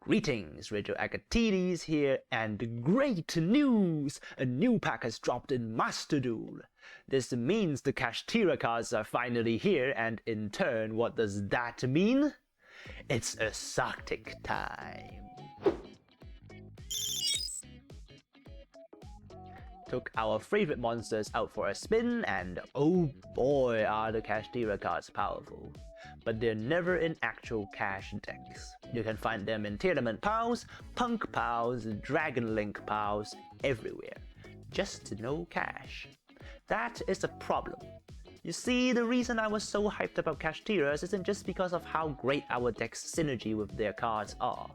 Greetings, Rigil Agateiades here, and great news! A new pack has dropped in Master Duel. This means the Kashtira cards are finally here, and in turn, what does that mean? It's Ursarctic time! Took our favorite monsters out for a spin, and oh boy are the Kashtira cards powerful. But they're never in actual cash decks. You can find them in Tournament Pals, Punk Pals, Dragon Link Pals, everywhere. Just no cash. That is a problem. You see, the reason I was so hyped about Kashtiras isn't just because of how great our deck's synergy with their cards are.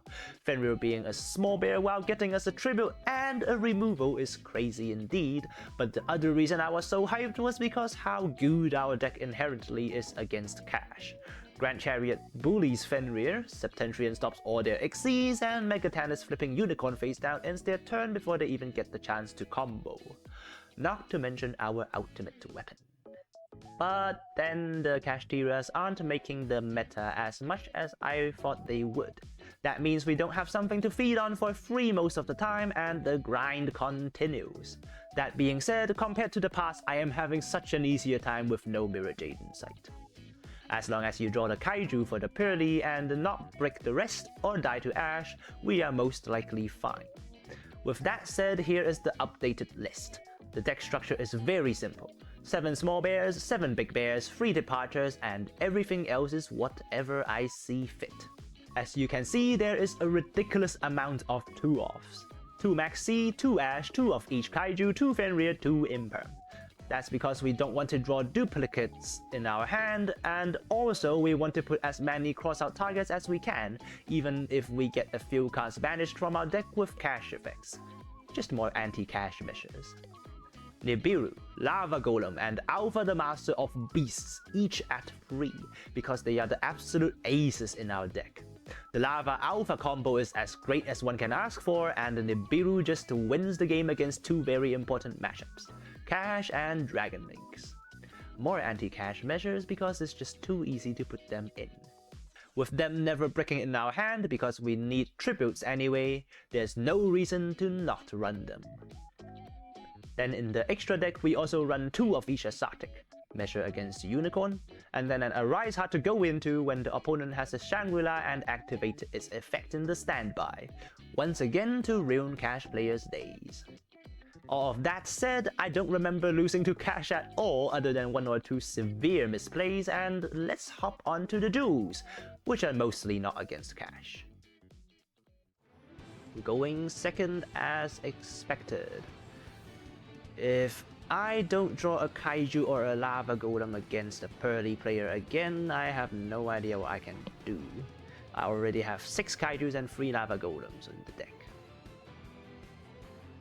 Fenrir being a small bear while getting us a tribute and a removal is crazy indeed, but the other reason I was so hyped was because how good our deck inherently is against cash. Grand Chariot bullies Fenrir, Septentrion stops all their Xyz, and Megatanus flipping Unicorn face down ends their turn before they even get the chance to combo. Not to mention our ultimate weapon. But then the Kashtiras aren't making the meta as much as I thought they would. That means we don't have something to feed on for free most of the time, and the grind continues. That being said, compared to the past, I am having such an easier time with no Mirror Jade in sight. As long as you draw the Kaiju for the Pearly and not break the rest or die to Ash, we are most likely fine. With that said, here is the updated list. The deck structure is very simple. 7 small bears, 7 big bears, 3 departures, and everything else is whatever I see fit. As you can see, there is a ridiculous amount of 2-offs. 2 Max C, 2 Ash, 2 of each Kaiju, 2 Fenrir, 2 Imperm. That's because we don't want to draw duplicates in our hand, and also we want to put as many cross-out targets as we can, even if we get a few cards banished from our deck with cash effects. Just more anti-cash measures. Nibiru, Lava Golem, and Alpha the Master of Beasts, each at 3, because they are the absolute aces in our deck. The Lava Alpha combo is as great as one can ask for, and the Nibiru just wins the game against 2 very important matchups, Cash and Dragon Links. More anti-cash measures because it's just too easy to put them in. With them never breaking in our hand because we need tributes anyway, there's no reason to not run them. Then in the extra deck, we also run 2 of each Ursarctic, measure against Unicorn, and then an Arise hard to go into when the opponent has a Shangri-La and activate its effect in the standby, once again to ruin Cash players' days. All of that said, I don't remember losing to Cash at all other than 1 or 2 severe misplays, and let's hop on to the duels, which are mostly not against Cash. Going second as expected. If I don't draw a Kaiju or a Lava Golem against a Pearly player again, I have no idea what I can do. I already have 6 Kaijus and 3 Lava Golems in the deck.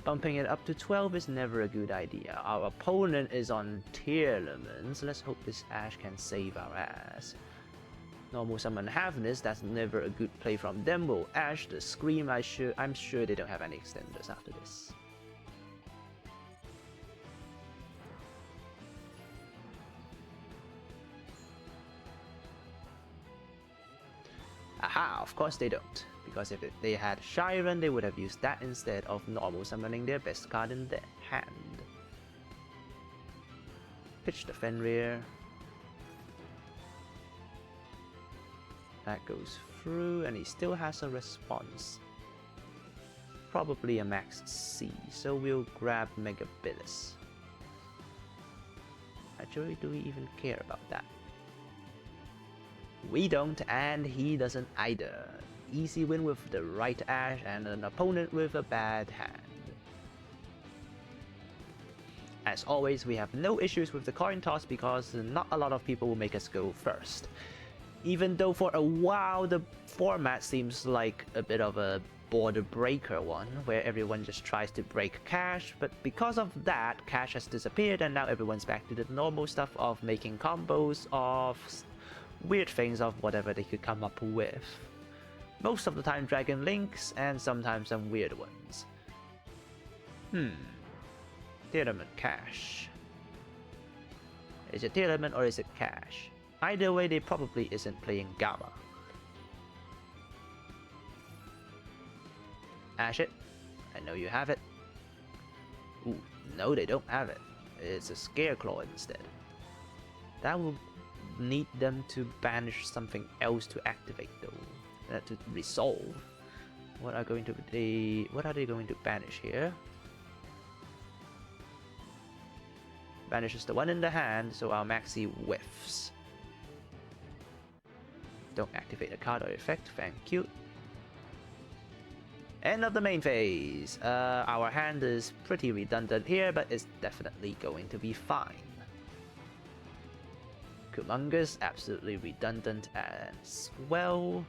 Bumping it up to 12 is never a good idea. Our opponent is on Tearlaments. Let's hope this Ash can save our ass. Normal summon Havness, that's never a good play from them. Will Ash the Scream, I'm sure they don't have any extenders after this. Aha, of course they don't, because if they had Shiren, they would have used that instead of normal summoning their best card in their hand. Pitch the Fenrir. That goes through, and he still has a response. Probably a Max C, so we'll grab Megabilis. Actually, do we even care about that? We don't, and he doesn't either. Easy win with the right Ash and an opponent with a bad hand. As always, we have no issues with the coin toss because not a lot of people will make us go first. Even though for a while the format seems like a bit of a border breaker one, where everyone just tries to break Cash, but because of that, Cash has disappeared and now everyone's back to the normal stuff of making combos of weird things of whatever they could come up with. Most of the time Dragon Links, and sometimes some weird ones. Tournament Cash. Is it Tournament or is it Cash? Either way, they probably isn't playing Gamma. Ash it. I know you have it. Ooh, no, they don't have it. It's a Scareclaw instead. That will need them to banish something else to activate though. To resolve. What are they going to banish here? Banishes the one in the hand, so our Maxi whiffs. Don't activate a card or effect, thank you. End of the main phase. Our hand is pretty redundant here, but it's definitely going to be fine. Kumungus, absolutely redundant as well.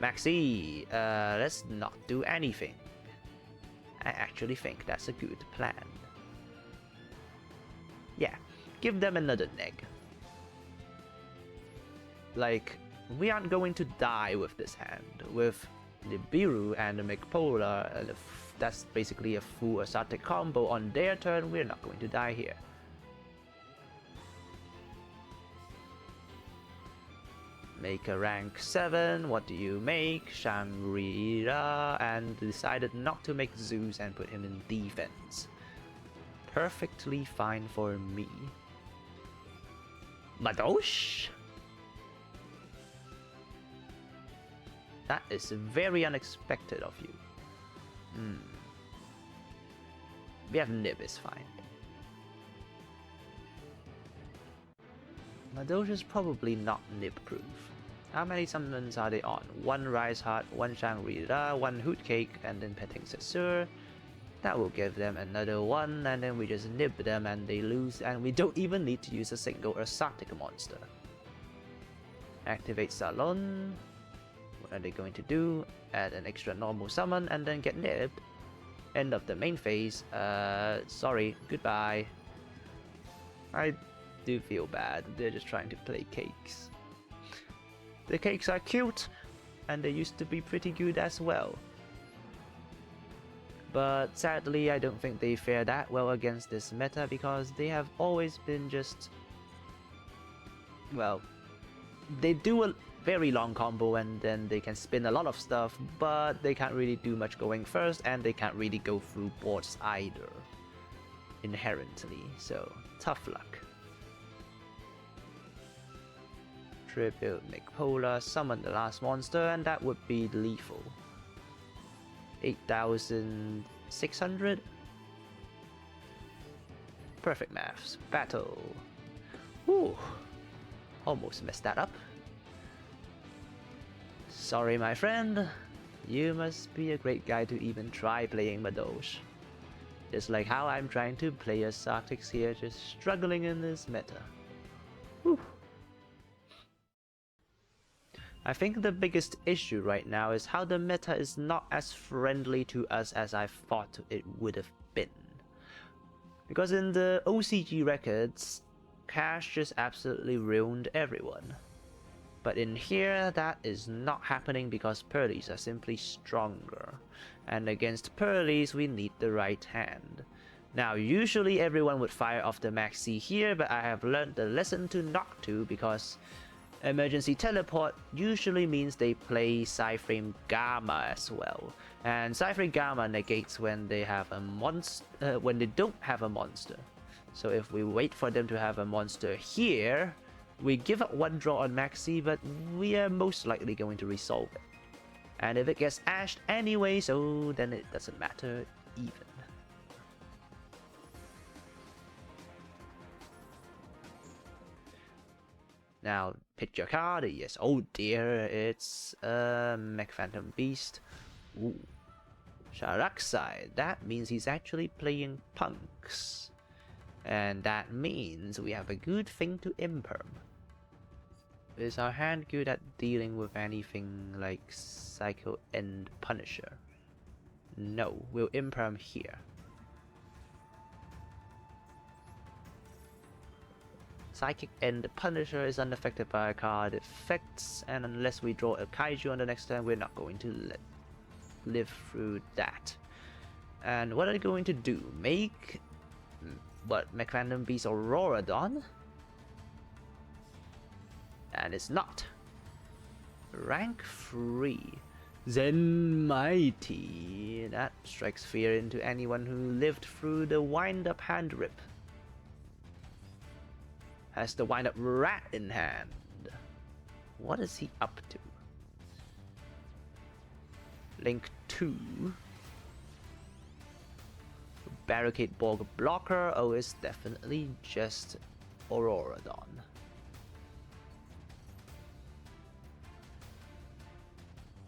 Maxi, let's not do anything. I actually think that's a good plan. Yeah, give them another neg. Like, we aren't going to die with this hand. With the Biru and the Megpolar, that's basically a full Ursarctic combo on their turn, we're not going to die here. Make a rank 7, what do you make? Shangri-La, and decided not to make Zeus and put him in defense. Perfectly fine for me. Madosh? That is very unexpected of you. We have Nib is fine. Madosh is probably not Nib proof. How many summons are they on? 1 Rise Heart, 1 Shangri-La, 1 Hoot Cake, and then Petting Sessur. That will give them another 1, and then we just nib them and they lose, and we don't even need to use a single Ursarctic monster. Activate Salon. What are they going to do? Add an extra normal summon and then get nibbed. End of the main phase. Sorry, goodbye. I do feel bad. They're just trying to play cakes. The cakes are cute, and they used to be pretty good as well. But sadly, I don't think they fare that well against this meta because they have always been just... well, they do a very long combo and then they can spin a lot of stuff, but they can't really do much going first and they can't really go through boards either, inherently, so tough luck. Tribute Megpolar, summon the last monster, and that would be lethal. 8,600? Perfect maths. Battle. Whew. Almost messed that up. Sorry, my friend. You must be a great guy to even try playing Madosh. Just like how I'm trying to play Ursarctics here, just struggling in this meta. Whew. I think the biggest issue right now is how the meta is not as friendly to us as I thought it would have been. Because in the OCG records, Cash just absolutely ruined everyone. But in here, that is not happening because Pearlies are simply stronger. And against Pearlies, we need the right hand. Now, usually everyone would fire off the Maxi here, but I have learned the lesson to not to because Emergency Teleport usually means they play Psyframe Gamma as well. And Psyframe Gamma negates when they have a monster, when they don't have a monster. So if we wait for them to have a monster here, we give up 1 draw on Maxi, but we are most likely going to resolve it. And if it gets ashed anyway, so then it doesn't matter even. Now, pick your card. Yes, oh dear, it's a Mech Phantom Beast. Ooh. Sharaxai, that means he's actually playing punks. And that means we have a good thing to imperm. Is our hand good at dealing with anything like Psycho End Punisher? No, we'll imperm here. Psychic End Punisher is unaffected by card effects, and unless we draw a Kaiju on the next turn, we're not going to live through that. And what are they going to do? Make what, Mech Phantom Beast Auroradon? And it's not. Rank 3. Zen Mighty. That strikes fear into anyone who lived through the wind-up hand rip. Has the wind-up rat in hand. What is he up to? Link 2. Barricade Borg blocker. Oh, it's definitely just Auroradon.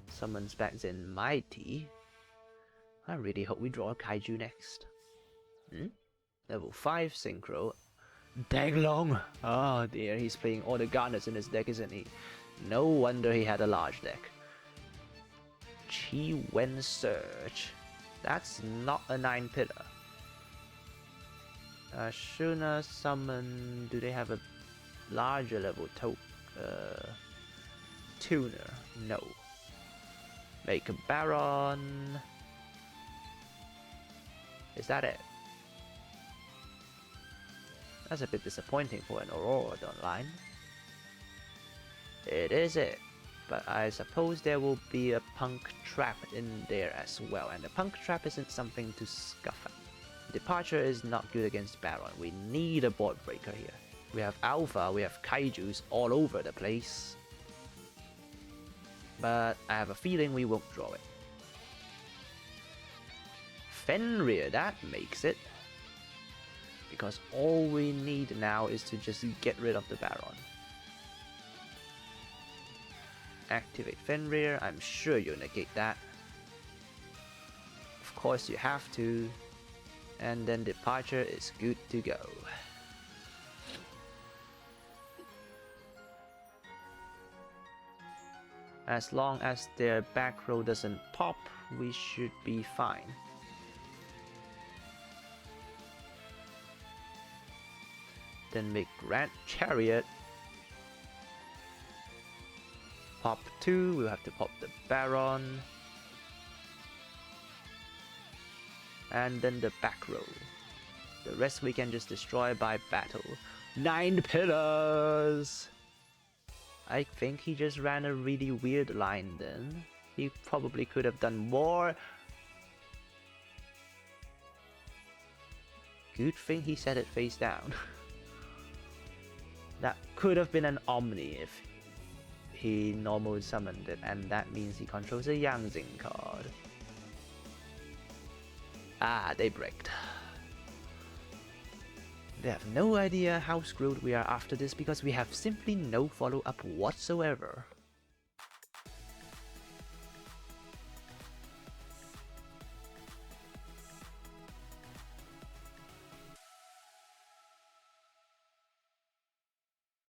Summons back Zen Mighty. I really hope we draw a Kaiju next. Level 5 Synchro. Daglong! Oh dear, he's playing all the Garnets in his deck, isn't he? No wonder he had a large deck. Chi Wen Surge. That's not a 9-pitter. Shuna summon. Do they have a larger level tuner? No. Make a Baron. Is that it? That's a bit disappointing for an Auroradon line. It is it. But I suppose there will be a Punk Trap in there as well. And the Punk Trap isn't something to scuff at. Departure is not good against Baron. We need a board breaker here. We have Alpha, we have Kaijus all over the place. But I have a feeling we won't draw it. Fenrir, that makes it. Because all we need now is to just get rid of the Baron. Activate Fenrir, I'm sure you'll negate that. Of course you have to. And then Departure is good to go. As long as their back row doesn't pop, we should be fine. Then make Grand Chariot. Pop 2, we'll have to pop the Baron. And then the back row. The rest we can just destroy by battle. 9 pillars! I think he just ran a really weird line then. He probably could have done more. Good thing he set it face down. That could have been an Omni if he normal summoned it, and that means he controls a Yangzing card. Ah, they bricked. They have no idea how screwed we are after this because we have simply no follow-up whatsoever.